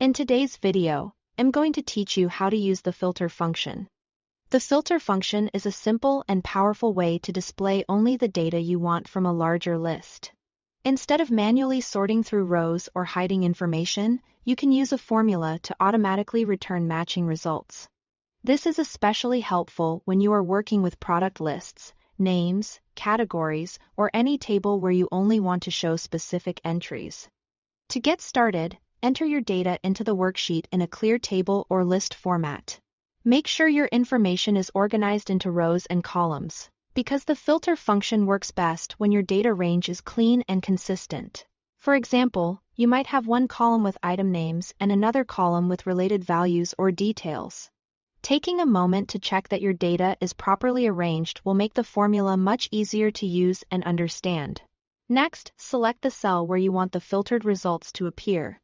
In today's video, I'm going to teach you how to use the filter function. The filter function is a simple and powerful way to display only the data you want from a larger list. Instead of manually sorting through rows or hiding information, you can use a formula to automatically return matching results. This is especially helpful when you are working with product lists, names, categories, or any table where you only want to show specific entries. To get started, enter your data into the worksheet in a clear table or list format. Make sure your information is organized into rows and columns, because the filter function works best when your data range is clean and consistent. For example, you might have one column with item names and another column with related values or details. Taking a moment to check that your data is properly arranged will make the formula much easier to use and understand. Next, select the cell where you want the filtered results to appear.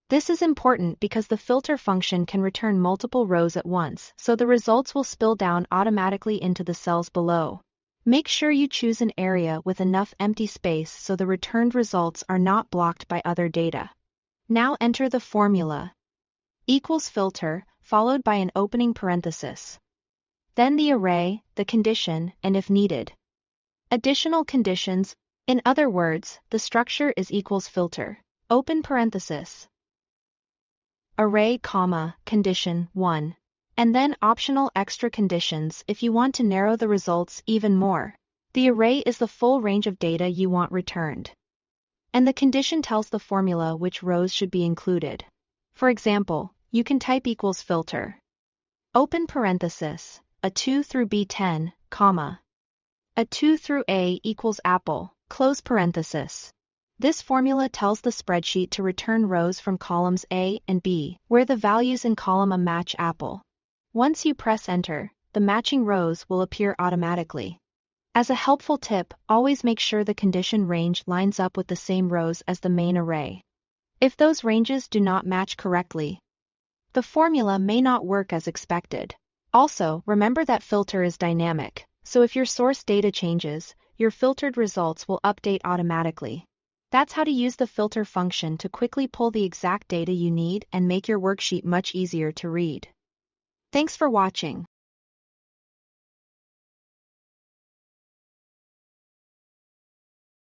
This is important because the filter function can return multiple rows at once, so the results will spill down automatically into the cells below. Make sure you choose an area with enough empty space so the returned results are not blocked by other data. Now enter the formula equals filter, followed by an opening parenthesis. Then the array, the condition, and if needed, additional conditions. In other words, the structure is equals filter, open parenthesis, array, condition 1, and then optional extra conditions if you want to narrow the results even more. The array is the full range of data you want returned, and the condition tells the formula which rows should be included. For example, you can type equals filter, open parenthesis, A2 through B10, A2 through A equals apple, close parenthesis. This formula tells the spreadsheet to return rows from columns A and B, where the values in column A match apple. Once you press enter, the matching rows will appear automatically. As a helpful tip, always make sure the condition range lines up with the same rows as the main array. If those ranges do not match correctly, the formula may not work as expected. Also, remember that filter is dynamic, so if your source data changes, your filtered results will update automatically. That's how to use the filter function to quickly pull the exact data you need and make your worksheet much easier to read. Thanks for watching.